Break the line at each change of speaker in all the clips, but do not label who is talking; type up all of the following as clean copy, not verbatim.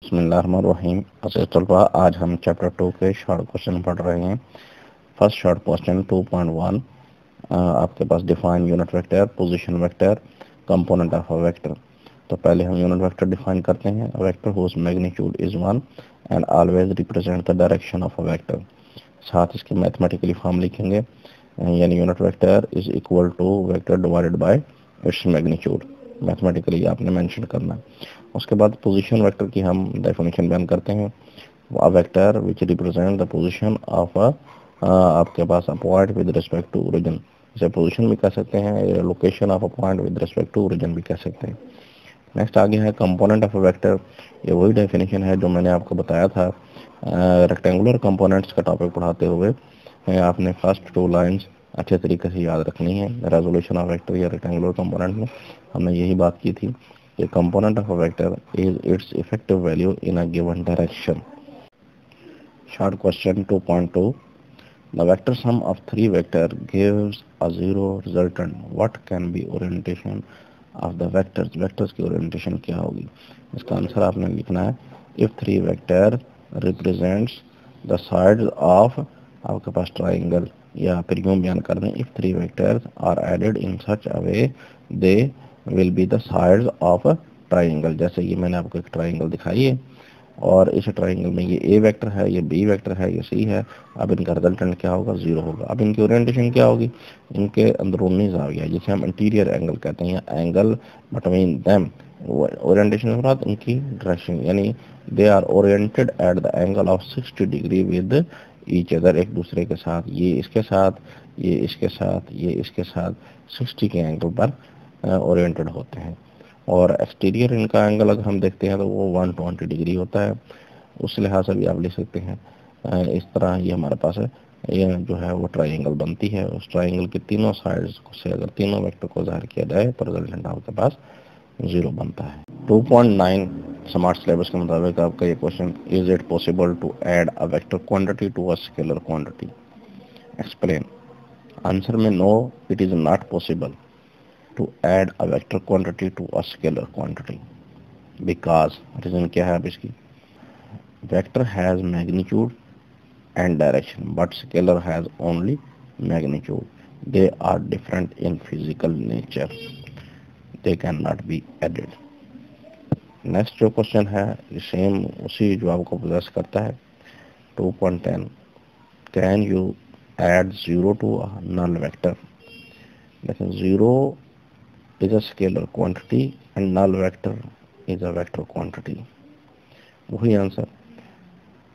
बिस्मिल्लाहिर्रहमानिर्रहीम। अज़ीज़ तलबा, आज हम चैप्टर 2 के शॉर्ट क्वेश्चन पढ़ रहे हैं। फर्स्ट शॉर्ट क्वेश्चन 2.1, आपके पास define unit vector, position vector, component of a vector. तो पहले हम यूनिट वेक्टर डिफाइन करते हैं। A vector whose magnitude is 1 and always represent the direction of a vector. साथ इसके मैथमेटिकली फॉर्म लिखेंगे, यानी unit vector is equal to vector divided by its magnitude. Mathematically आपने मेंशन करना है। उसके बाद पोजीशन वेक्टर की हम डेफिनेशन बयान करते हैं। A vector which represent the position of a आपके पास a point with respect to origin. इसे पोजीशन भी कह सकते हैं, location of a point with respect to origin भी कह सकते हैं। नेक्स्ट आगे है कंपोनेंट ऑफ अ वेक्टर। ये वही डेफिनेशन है जो मैंने आपको बताया था रेक्टेंगुलर कंपोनेंट्स का टॉपिक पढ़ाते हुए। आपने फर्स्ट 2 लाइंस अच्छे तरीके से याद रखनी है। रेजोल्यूशन ऑफ वेक्टर या रेक्टेंगुलर कंपोनेंट में हमने यही बात की थी कि component of a vector is it's effective value in a given direction. Short question 2.2, the vector sum of 3 vector gives a 0 resultant. What can be orientation of the vectors? Vectors की orientation क्या होगी? इसका answer आपने लिखना है if 3 vector represents the sides of आपके पास triangle, या फिर यूं बयान कर दें if 3 vectors are added in such a way they will be the sides of a triangle। जैसे ये मैंने आपको एक ट्राइंगल दिखाई है और इस ट्राइंगल में ये ए वेक्टर है, ये बी वेक्टर है, ये सी है। अब इनका रिजल्टेंट क्या होगा? 0 होगा। अब इनकी ओरिएंटेशन क्या होगी? इनके अंदरूनी ज़ाविया जिसे हम इंटीरियर एंगल कहते हैं, या एंगल बिटवीन देम। ओरिएंटेशन के बाद इनकी डायरेक्शन, यानी they are oriented at the angle of 60 degree with each other, एक दूसरे के साथ। ये इसके साथ, ये इसके साथ, ये इसके साथ 60 के एंगल पर ओरिएंटेड होते हैं। और एक्सटीरियर इनका एंगल अगर हम देखते हैं तो वो 120 डिग्री होता है। उस लिहाज से भी आप लिख सकते हैं इस तरह। ये हमारे पास है, ये जो है वो ट्राइंगल बनती है। उस ट्राइंगल के तीनों साइड्स से अगर तीनों वेक्टर को ज़ाहिर किया जाए तो रिजल्टेंट आपके पास 0 बनता है। 2.9 स्मार्ट सिलेबस के मुताबिक आपका ये question, is it possible to add a vector quantity to a scalar quantity? Explain. Answer में no, it is not possible to add a vector quantity to a scalar quantity because reason क्या है अब इसकी? Vector has magnitude and direction but scalar has only magnitude. They are different in physical nature. They cannot be added. Next जो question है same उसी जवाब को poses करता है। 2.10, can you add 0 to a null vector? लेकिन 0 is a scalar quantity and null vector is a vector quantity. वही answer,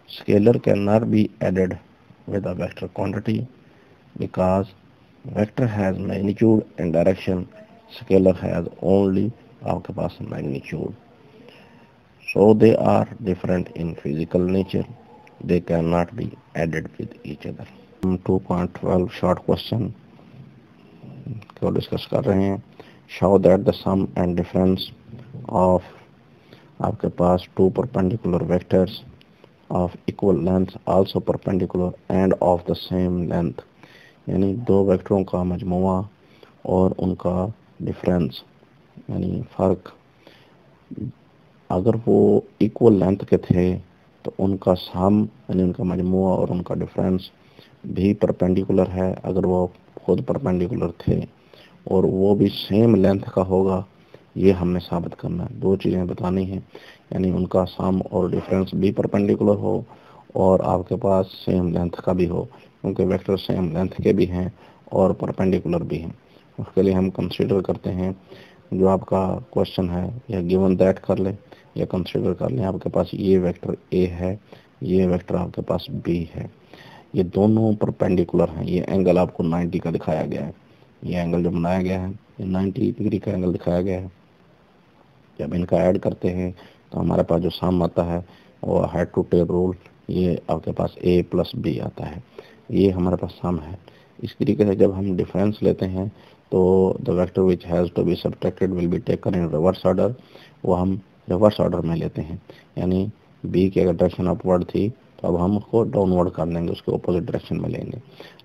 scalar cannot be added with a vector quantity because vector has magnitude and direction, scalar has only आपके पास magnitude. So they are different in physical nature. They cannot be added with each other. 2.12 short question को discuss कर रहे हैं। show that the sum and difference of आपके पास 2 perpendicular vectors of equal length also perpendicular and of the same length, यानी 2 वेक्टरों का मजमुआ और उनका difference यानी फ़र्क अगर वो इक्वल लेंथ के थे तो उनका सम यानी उनका मजमुआ और उनका डिफरेंस भी परपेंडिकुलर है। अगर वो खुद परपेंडिकुलर थे और वो भी सेम लेंथ का होगा, ये हमने साबित करना है। 2 चीज़ें बतानी हैं, यानी उनका सम और डिफरेंस भी परपेंडिकुलर हो और आपके पास सेम लेंथ का भी हो, क्योंकि वेक्टर सेम लेंथ के भी हैं और परपेंडिकुलर भी हैं। उसके लिए हम कंसीडर करते हैं जो आपका क्वेश्चन है, या गिवन दैट कर लें या कंसीडर कर लें। आपके पास ये वेक्टर ए है, ये वेक्टर आपके पास बी है, ये दोनों परपेंडिकुलर हैं। ये एंगल आपको 90 का दिखाया गया है, ये एंगल जो बनाया गया है ये 90 डिग्री का एंगल दिखाया गया है। जब इनका ऐड करते हैं तो हमारे पास जो सम आता है वो हेड टू टेल रूल, ये आपके पास a प्लस बी आता है, ये हमारे पास सम है। इस तरीके से जब हम डिफरेंस लेते हैं तो the vector which has to be subtracted will be taken in reverse order, वो हम रिवर्स ऑर्डर में लेते हैं। यानी बी की अगर डायरेक्शन अपवर्ड थी तो अब हम उसको डाउनवर्ड कर लेंगे, उसके अपोजिट डायरेक्शन में लेंगे।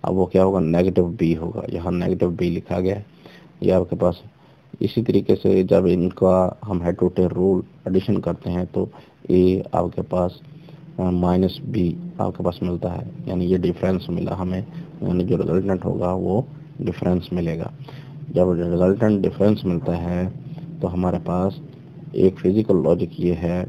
अब वो क्या होगा? नेगेटिव बी होगा। यहाँ नेगेटिव बी लिखा गया है। ये आपके पास इसी तरीके से जब इनका हम head to tail rule addition करते हैं तो ए आपके पास माइनस बी आपके पास मिलता है, यानी ये डिफरेंस मिला हमें, यानी जो रिजल्टेंट होगा वो डिफरेंस मिलेगा। जब रिजल्टेंट डिफरेंस मिलता है तो हमारे पास एक फिजिकल लॉजिक ये है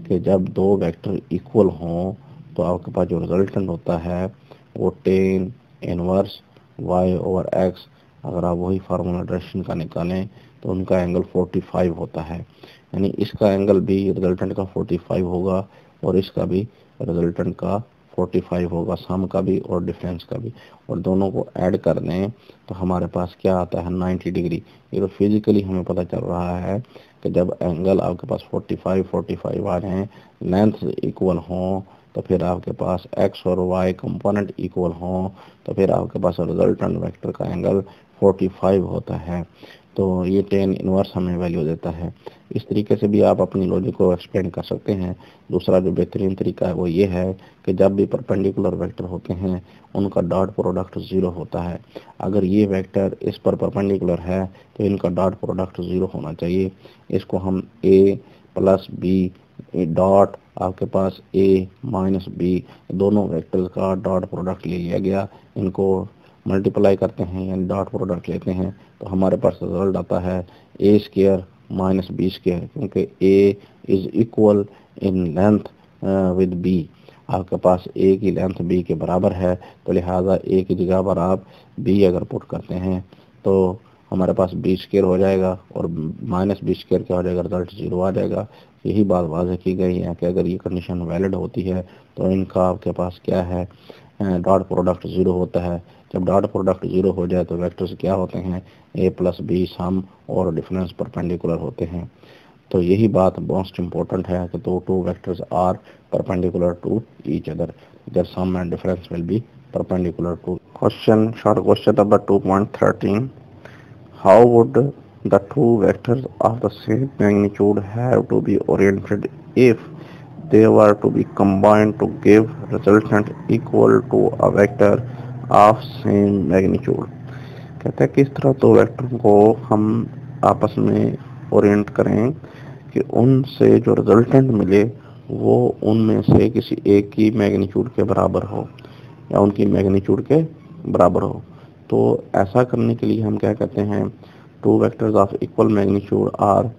कि जब दो वेक्टर इक्वल हों तो आपके पास जो रिजल्टेंट होता है वो tan inverse y over x, अगर आप वही फार्मूला डायरेक्शन का निकालें तो उनका एंगल 45 होता है, यानी इसका एंगल भी रिजल्टेंट का 45 होगा और इसका भी रिजल्टेंट का 45 होगा, सम का भी और डिफरेंस का भी, और दोनों को ऐड कर दें तो हमारे पास क्या आता है 90 डिग्री। ये तो फिजिकली हमें पता चल रहा है कि जब एंगल आपके पास 45 आ रहे हैं, लेंथ इक्वल हों, तो फिर आपके पास x और y कंपोनेंट इक्वल हों, तो फिर आपके पास रिजल्टेंट वेक्टर का एंगल 45 होता है। तो ये टेन इनवर्स हमें वैल्यू देता है। इस तरीके से भी आप अपनी लॉजिक को एक्सप्लेन कर सकते हैं। दूसरा जो बेहतरीन तरीका है वो ये है कि जब भी परपेंडिकुलर वेक्टर होते हैं उनका डॉट प्रोडक्ट 0 होता है। अगर ये वेक्टर इस पर परपेंडिकुलर है तो इनका डॉट प्रोडक्ट 0 होना चाहिए। इसको हम a प्लस बी डॉट आपके पास a माइनस बी, दोनों वेक्टर्स का डॉट प्रोडक्ट ले लिया गया, इनको मल्टीप्लाई करते हैं यानी डॉट प्रोडक्ट लेते हैं तो हमारे पास रिजल्ट आता है a square minus b square, क्योंकि a is equal in length with b, आपके पास a की लेंथ b के बराबर है, तो लिहाजा a की जगह पर आप b अगर पुट करते हैं तो हमारे पास बी स्क्वायर हो जाएगा और माइनस बी स्क्वायर क्या हो जाएगा, रिजल्ट 0 आ जाएगा। यही बात वाज़ेह की गई है कि अगर ये कंडीशन वैलिड होती है तो इनका आपके पास क्या है, डॉट प्रोडक्ट 0 होता है। जब डॉट प्रोडक्ट 0 हो जाए तो वेक्टर्स क्या होते हैं, a प्लस बी सम और डिफरेंस परपेंडिकुलर होते हैं। तो यही बात मोस्ट इम्पोर्टेंट है कि तो two vectors are perpendicular to each other, their sum and difference will be perpendicular to. Question short question number 2.13, how would the two vectors of the same magnitude have to be oriented if they were to be combined to give resultant equal to a vector of same magnitude। कहता है किस तरह दो vector को हम आपस में Orient करें कि उनसे जो रिजल्टेंट मिले वो उनमें से किसी एक की मैग्नीट्यूड के बराबर हो या उनकी मैग्नीट्यूड के बराबर हो। तो ऐसा करने के लिए हम क्या कहते हैं, two vectors of equal magnitude are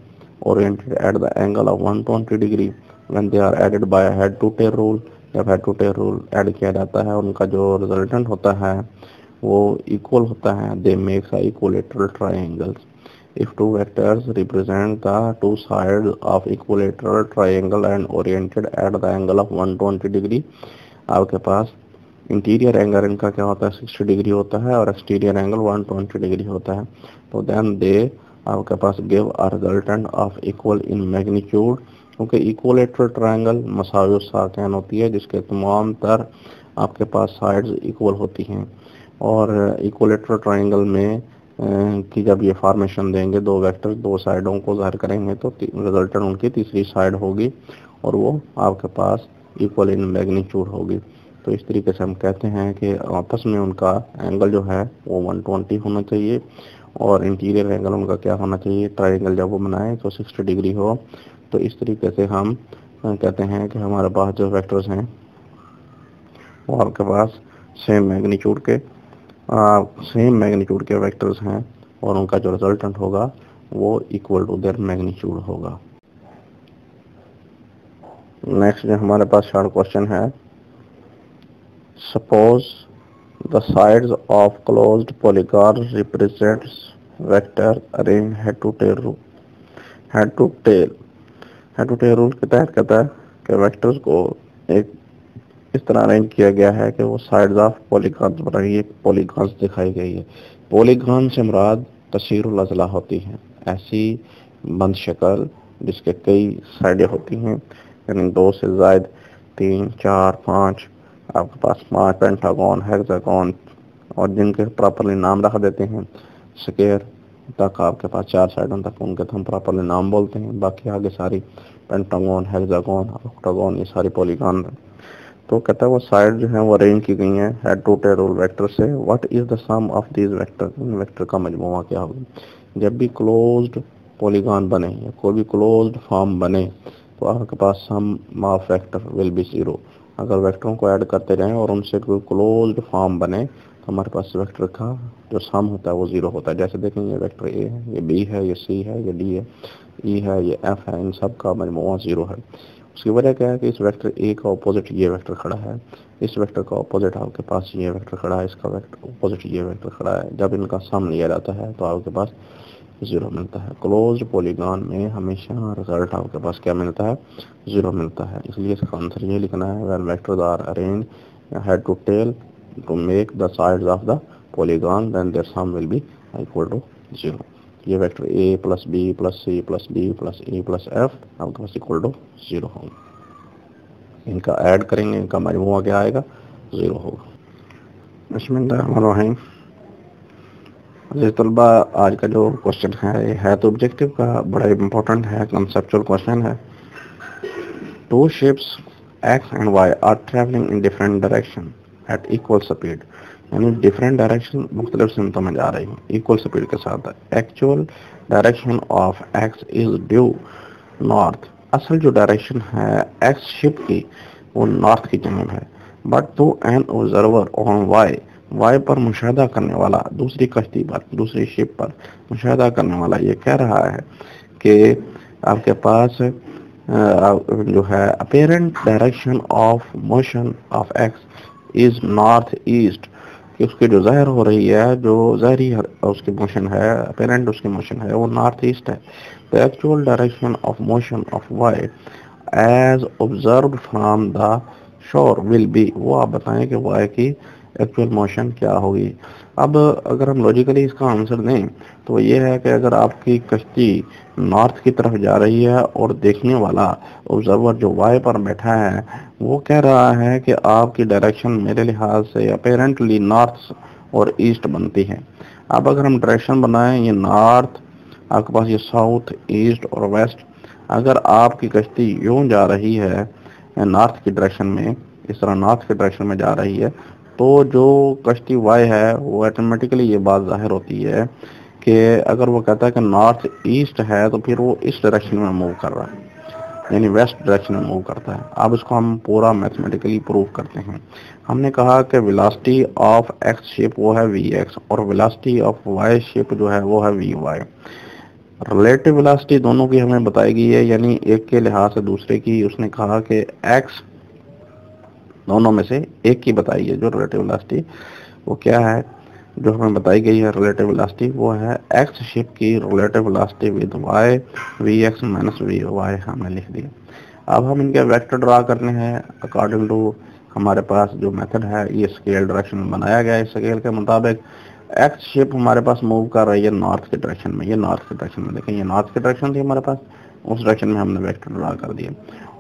oriented at the angle of 120 degree when they are added by head to tail rule. जब head to tail rule add किया जाता है उनका जो रिजल्टेंट होता है वो इक्वल होता है, दे makes a equilateral triangles. If two vectors represent the two sides of equilateral triangle and oriented at the angle of 120 degree, आपके पास इंटीरियर एंगल इनका क्या होता है 60 डिग्री होता है और एक्सटीरियर एंगल 120 डिग्री होता है। तो देन दे आपके पास give a resultant of equal in magnitude, क्योंकि इक्विलेटरल ट्रायंगल मसावी साकैन होती है जिसके तमाम तर आपके पास साइड्स इक्वल होती हैं, और इक्विलेटरल ट्रायंगल में कि जब ये फॉर्मेशन देंगे दो वेक्टर दो साइडों को ज़ाहिर करेंगे तो रिजल्टेंट उनकी तीसरी साइड होगी और वो आपके पास इक्वल इन मैग्नीट्यूड होगी। तो इस तरीके से हम कहते हैं कि आपस में उनका एंगल जो है वो 120 होना चाहिए और इंटीरियर एंगल उनका क्या होना चाहिए, ट्रायंगल जब वो बनाए तो 60 डिग्री हो। तो इस तरीके से हम कहते हैं कि हमारे पास जो वेक्टर्स हैं वो आपके पास सेम मैग्नीट्यूड के वेक्टर्स हैं और उनका जो रिजल्टेंट होगा वो इक्वल टू देयर मैग्नीट्यूड होगा। नेक्स्ट जो हमारे पास शॉर्ट क्वेश्चन है, suppose the sides of closed polygon represents vector arrange head to tail rule. Head to tail rule के तहत कहता है कि वेक्टर्स को एक इस तरह अरेंज किया गया है कि वो साइड्स ऑफ पॉलीगॉन्स बनाई, एक पॉलीगॉन्स दिखाई गई है। पॉलीगॉन से मुराद कसीरुल अज़ला होती हैं, ऐसी बंद शक्ल जिसके कई साइडें होती हैं, यानी 2 से ज़ायद 3 4 5 आपके पास 5 पेंटागन हेक्सागन और जिनके प्रॉपरली नाम रख देते हैं। स्क्वायर तक आपके पास 4 साइडों तक उनके तो हम प्रॉपरली नाम बोलते हैं, बाकी आगे सारी पेंटागन हेक्सागन ऑक्टागन ये सारी पॉलीगॉन। तो कहता है वो साइड जो है वो अरेंज की गई हैं head to tail rule vector से। What is the sum of these vector, इन वेक्टर का मजमूआ क्या होगा। जब भी क्लोज्ड पॉलीगॉन बने या कोई भी क्लोज्ड फॉर्म बने तो आपके पास सम ऑफ वेक्टर विल बी 0। अगर वेक्टरों को ऐड करते रहें और उनसे कोई क्लोज्ड फॉर्म बने तो हमारे पास वेक्टर का जो सम होता है वो 0 होता है। जैसे देखें ये वेक्टर ए है, ये बी है, ये सी है, ये डी है, ई है, ये एफ है, इन सब का मजमूआ 0 है। उसकी वजह क्या है कि इस वेक्टर ए का ऑपोजिट ये वेक्टर खड़ा है, इस वेक्टर का ऑपोजिट आपके पास ये वेक्टर खड़ा है, इसका वेक्टर ऑपोजिट ये वेक्टर खड़ा है। जब इनका सम लिया जाता है तो आपके पास 0 मिलता है। क्लोज्ड पॉलीगॉन में हमेशा रिजल्ट आपके पास क्या मिलता है? 0 मिलता है। इसलिए इसका आंसर ये लिखना है when vectors are arranged head to tail to make the sides of the polygon then their sum will be equal to 0। ये vector a plus b plus c plus d plus a plus f आपके पास equal to 0 होगा। इनका add करेंगे, इनका मजमूआ क्या आएगा? 0 होगा। बिस्मिल्लाहिर्रहमानिर्रहीम। तलबा आज का जो क्वेश्चन है ये है तो ऑब्जेक्टिव का, बड़ा इम्पोर्टेंट है, कंसेप्चुअल क्वेश्चन है। Two ships x and y are travelling in different direction at equal speed, यानी डिफरेंट डायरेक्शन मुख्तलिफ सिमतों में जा रही हैं इक्वल स्पीड के साथ। Actual direction of x is due north, असल जो डायरेक्शन है x शिप की वो नॉर्थ की जानब है। But to an observer on y पर मुशाहदा करने वाला, दूसरी कश्ती पर, दूसरी शिप पर मुशाहदा करने वाला ये कह रहा है कि आपके पास जो है apparent direction of motion of x is north east, कि उसकी जो ज़ाहिर हो रही है, जो ज़ाहरी उसकी मोशन है, अपेरेंट उसकी मोशन है वो नॉर्थ ईस्ट है। The actual direction of motion of y as observe from the shore will be, वो आप बताएं कि वाई की एक्चुअल मोशन क्या होगी। अब अगर हम लॉजिकली इसका आंसर दें तो ये है कि अगर आपकी कश्ती नॉर्थ की तरफ जा रही है और देखने वाला ऑब्जर्वर जो वाई पर बैठा है वो कह रहा है कि आपकी डायरेक्शन मेरे लिहाज से अपेरेंटली नॉर्थ और ईस्ट बनती है। अब अगर हम डायरेक्शन बनाएं, ये नॉर्थ, आपके पास ये साउथ, ईस्ट और वेस्ट, अगर आपकी कश्ती यूं जा रही है नॉर्थ की डायरेक्शन में, इस तरह नॉर्थ की डायरेक्शन में जा रही है, तो जो कश्ती वाई है वो ऑटोमेटिकली ये बात जाहिर होती है कि अगर वो कहता है कि नॉर्थ ईस्ट है तो फिर वो इस डायरेक्शन में मूव कर रहा है, यानी वेस्ट डायरेक्शन में मूव करता है। अब इसको हम पूरा मैथमेटिकली प्रूव करते हैं। हमने कहा कि वेलोसिटी ऑफ एक्स शिप वो है वी एक्स और वेलोसिटी ऑफ वाई शिप जो है वो है वी वाई। रिलेटिव वेलोसिटी दोनों की हमें बताई गई है, यानी एक के लिहाज से दूसरे की। उसने कहा कि एक्स दोनों में से एक की बताई है जो रिलेटिव वेलोसिटी, वो क्या है जो हमें बताई गई है रिलेटिव वेलोसिटी, वो है एक्स शिप की relative velocity with y v x minus we y, हमने लिख दिया। अब हम इनके वेक्टर ड्रा करने हैं अकॉर्डिंग टू हमारे पास जो मेथड है, ये स्केल डायरेक्शन में बनाया गया है। इस स्केल के मुताबिक एक्स शिप हमारे पास मूव कर रही है नॉर्थ के डायरेक्शन में, ये नॉर्थ के डायरेक्शन में, देखें ये नॉर्थ की डायरेक्शन थी हमारे पास, उस डायरेक्शन में हमने वेक्टर ड्रा कर दिया।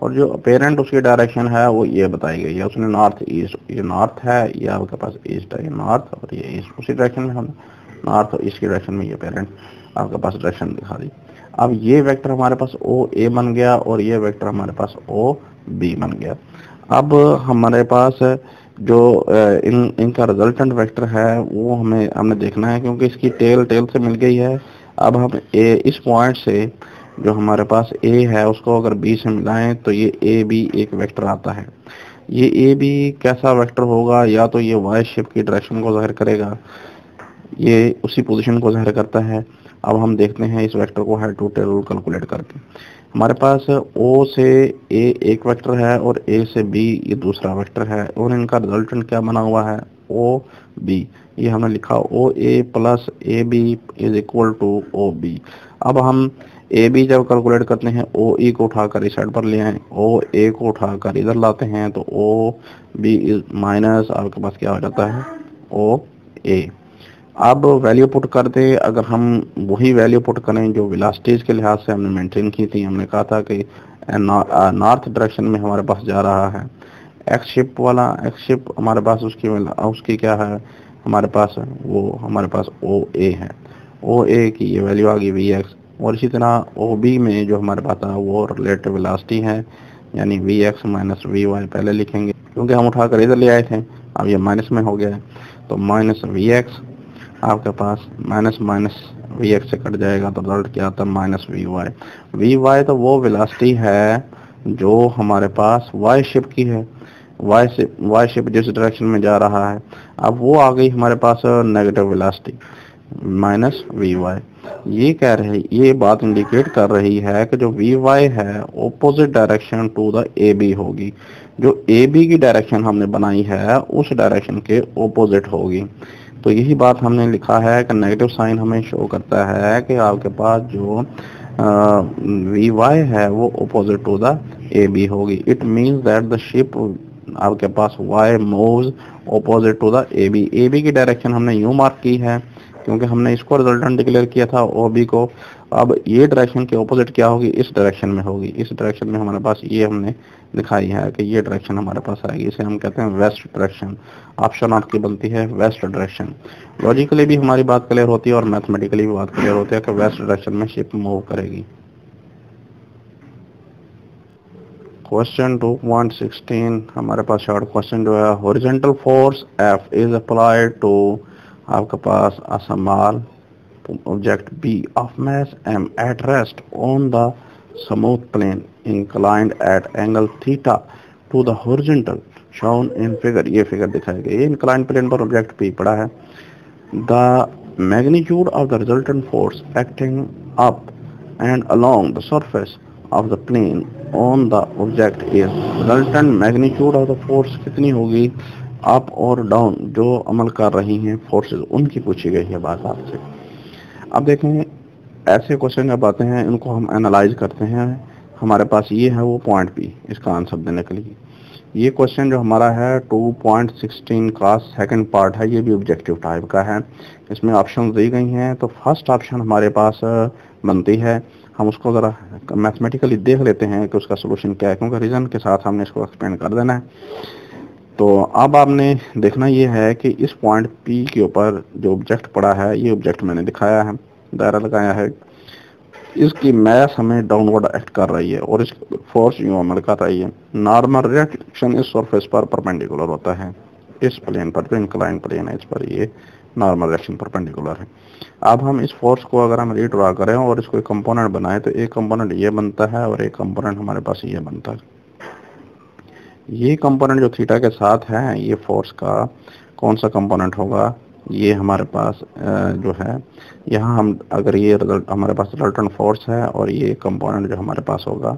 और जो अपेरेंट उसकी डायरेक्शन है वो ये बताई गई है, उसने नॉर्थ ईस्ट, ये नॉर्थ है, ये आपके पास ईस्ट है, ये नॉर्थ और ये ईस्ट, उसी डायरेक्शन में हम नॉर्थ और ईस्ट की डायरेक्शन में ये अपेरेंट आपके पास डायरेक्शन दिखा दी। अब ये वेक्टर हमारे पास ओ ए बन गया और ये वेक्टर हमारे पास ओ बी बन गया। अब हमारे पास जो इनका रिजल्टेंट वेक्टर है वो हमने देखना है, क्योंकि इसकी टेल से मिल गई है। अब हम इस पॉइंट से जो हमारे पास ए है उसको अगर बी से मिलाएं तो ये ए बी एक वेक्टर आता है। ये ए बी कैसा वेक्टर होगा? या तो ये वाई शिप की डायरेक्शन को जाहिर करेगा, ये उसी पोजीशन को जाहिर करता है। अब हम देखते हैं इस वेक्टर को head to tail rule calculate करके। हमारे पास ओ से ए एक वेक्टर है और ए से बी ये दूसरा वेक्टर है, और इनका रिजल्टेंट क्या बना हुआ है? O B. ये हमने लिखा O A plus A B is equal to O B. अब हम ए बी जब कैलकुलेट करते हैं ओ ई को उठाकर इस साइड पर ले आए, ओ ए को उठाकर इधर लाते हैं तो ओ बी इज माइनस आपके पास क्या हो जाता है? ओ ए। अब वैल्यू पुट कर दे, अगर हम वही वैल्यू पुट करें जो वेलोसिटीज के लिहाज से हमने मेंटेन की थी, हमने कहा था कि नॉर्थ डायरेक्शन में हमारे पास जा रहा है एक्स शिप वाला, एक्स शिप हमारे पास उसकी क्या है हमारे पास? वो हमारे पास ओ ए है, ओ ए की ये वैल्यू आ गई वी एक्स। और इसी तरह ओ बी में जो हमारे पास है वो रिलेटिव वेलोसिटी है, यानी v x minus we y पहले लिखेंगे क्योंकि हम उठाकर इधर ले आए थे, अब ये माइनस में हो गया है, तो माइनस वी एक्स आपके पास माइनस माइनस वी एक्स से कट जाएगा तो रिजल्ट क्या आता है minus we y. V y तो वो वेलोसिटी है जो हमारे पास वाई शिप की है, वाई शिप जिस डायरेक्शन में जा रहा है। अब वो आ गई हमारे पास negative velocity minus we Y. ये कह रहे ये बात इंडिकेट कर रही है कि जो वी वाई है opposite direction to the A B होगी। जो ए बी की डायरेक्शन हमने बनाई है उस डायरेक्शन के ऑपोजिट होगी। तो यही बात हमने लिखा है कि नेगेटिव साइन हमें शो करता है कि आपके पास जो वी वाई है वो opposite to the A B होगी। It means that the ship आपके पास Y moves opposite to the A B. A B की डायरेक्शन हमने यूं मार्क की है क्योंकि हमने इसको रिजल्टेंट डिक्लेयर किया था ओ बी को। अब ये डायरेक्शन के ऑपोजिट क्या होगी, इस डायरेक्शन में होगी। इस डायरेक्शन में हमारे पास ये हमने दिखाई है कि ये डायरेक्शन हमारे पास आएगी, इसे हम कहते हैं वेस्ट डायरेक्शन। ऑप्शन आपकी बनती है वेस्ट डायरेक्शन। लॉजिकली भी हमारी बात क्लियर होती है और मैथमेटिकली भी बात क्लियर होती है कि वेस्ट डायरेक्शन में शिप मूव करेगी। क्वेश्चन 2.16 हमारे पास शॉर्ट क्वेश्चन जो है, horizontal force F is applied to आपके पास a small object B of mass m at rest on the smooth plane inclined at angle theta to the horizontal shown in figure। ये figure दिखाई गई, ये inclined plane पर object P पड़ा है। The magnitude of the resultant force acting up and along the surface of the plane on the object is। resultant magnitude of the force कितनी होगी, up और डाउन जो अमल कर रही हैं फोर्सेस उनकी पूछी गई है बात आपसे। अब देखें ऐसे क्वेश्चन जब आते हैं इनको हम एनालाइज करते हैं। हमारे पास ये है वो पॉइंट पी, इसका आंसर देने के लिए ये क्वेश्चन जो हमारा है 2.16 का सेकंड पार्ट है, ये भी ऑब्जेक्टिव टाइप का है। इसमें ऑप्शन दी गई हैं तो फर्स्ट ऑप्शन हमारे पास बनती है। हम उसको ज़रा मैथमेटिकली देख लेते हैं कि उसका सोल्यूशन क्या है, क्योंकि रीज़न के साथ हमने इसको एक्सप्लेन कर देना है। तो अब आपने देखना ये है कि इस पॉइंट P के ऊपर जो ऑब्जेक्ट पड़ा है, ये ऑब्जेक्ट मैंने दिखाया है, दायरा लगाया है, इसकी मैस हमें डाउनवर्ड एक्ट कर रही है और इस फोर्स यूं अमल कर रही है। नॉर्मल रिएक्शन इस सरफेस पर परपेंडिकुलर होता है, इस प्लेन पर जो इंक्लाइन प्लेन है इस पर ये नॉर्मल रिएक्शन परपेंडिकुलर है। अब हम इस फोर्स को अगर हम रीड्रा करें और इसको एक कंपोनेंट बनाए तो एक कंपोनेंट ये बनता है और एक कंपोनेंट हमारे पास ये बनता है। ये कंपोनेंट जो थीटा के साथ है ये फोर्स का कौन सा कंपोनेंट होगा, ये हमारे पास जो है यहाँ हम अगर ये रिजल्ट हमारे पास रिजल्टेंट फोर्स है और ये कंपोनेंट जो हमारे पास होगा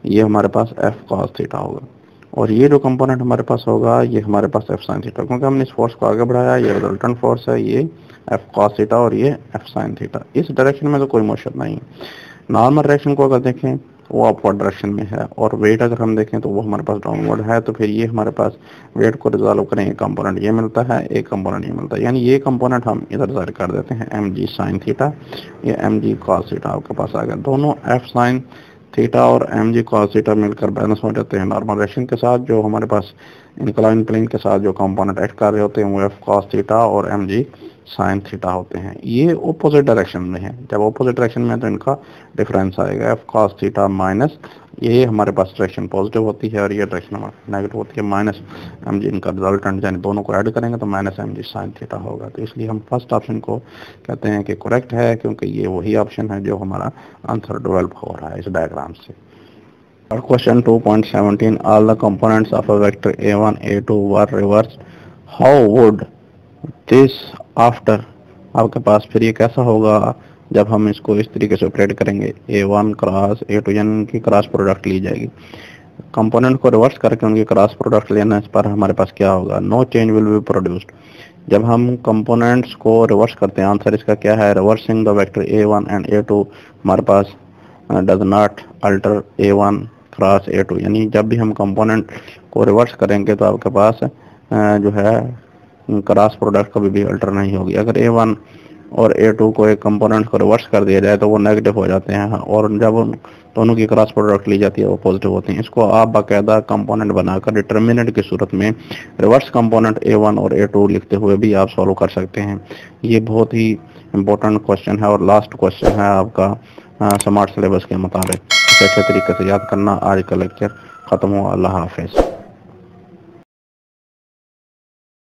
ये हमारे पास एफ कॉस थीटा होगा और ये जो कंपोनेंट हमारे पास होगा ये हमारे पास एफ साइन थीटा, क्योंकि हमने इस फोर्स को आगे बढ़ाया। ये रिजल्टेंट फोर्स है, ये एफ कॉस थीटा और ये एफ साइन थीटा। इस डायरेक्शन में तो कोई मोशन नहीं है। नॉर्मल डायरेक्शन को अगर देखें वो अपवर्ड डायरेक्शन में है और वेट अगर हम देखें तो वो हमारे पास डाउनवर्ड है। तो फिर ये हमारे पास वेट को रिजॉल्व करें, एक कंपोनेंट ये मिलता है, एक कंपोनेंट ये मिलता है, यानी ये कंपोनेंट हम इधर रिजॉल्व कर देते हैं एम जी साइन थीटा, ये एम जी कॉस थीटा आपके पास आ गया। दोनों एफ साइन थीटा और एम जी कॉस थीटा मिलकर बैलेंस हो जाते हैं नॉर्मल डायरेक्शन के साथ। जो हमारे पास इंक्लाइन प्लेन के साथ जो कंपोनेंट एक्ट कर रहे होते हैं वो एफ कॉस थीटा और एम जी साइन थीटा होते हैं। ये ऑपोजिट डायरेक्शन में है, जब ऑपोजिट डायरेक्शन में है तो इनका डिफरेंस आएगा एफ कॉस थीटा माइनस, ये हमारे पास डायरेक्शन पॉजिटिव होती है और ये डायरेक्शन नेगेटिव होती है, माइनस एम जी इनका रिजल्टेंट, यानी दोनों को ऐड करेंगे तो minus m g sine theta होगा। तो इसलिए हम फर्स्ट ऑप्शन को कहते हैं कि करेक्ट है, क्योंकि ये वही ऑप्शन है जो हमारा आंसर डेवलप हो रहा है इस डायग्राम से। और question 2.17 all the components of a vector a1 a2 were reverse, how would this after. आपके पास फिर ये कैसा होगा जब हम इसको इस तरीके से ऑपरेट करेंगे, a1 क्रॉस a2 यानी उनकी क्रॉस प्रोडक्ट ली जाएगी। कंपोनेंट को रिवर्स करके उनकी क्रॉस प्रोडक्ट लेने पर हमारे पास क्या होगा, no change will be produced. जब हम कंपोनेंट्स को रिवर्स करते हैं आंसर इसका क्या है, reversing the vector a1 and a2 हमारे पास does not alter a1 cross a2, यानी जब भी हम कंपोनेंट को रिवर्स करेंगे तो आपके पास जो है क्रॉस प्रोडक्ट कभी भी अल्टर नहीं होगी। अगर a1 और a2 को एक कंपोनेंट को रिवर्स कर दिया जाए तो वो नेगेटिव हो जाते हैं और जब उन दोनों की क्रॉस प्रोडक्ट ली जाती है वो पॉजिटिव होती हैं। इसको आप बाकायदा कंपोनेंट बनाकर डिटर्मिनेंट की सूरत में रिवर्स कंपोनेंट a1 और a2 लिखते हुए भी आप सॉल्व कर सकते हैं। ये बहुत ही इंपॉर्टेंट क्वेश्चन है और लास्ट क्वेश्चन है आपका स्मार्ट सिलेबस के मुताबिक। अच्छे तरीके से याद करना। आज का लेक्चर खत्म हुआ। अल्लाह हाफिज़।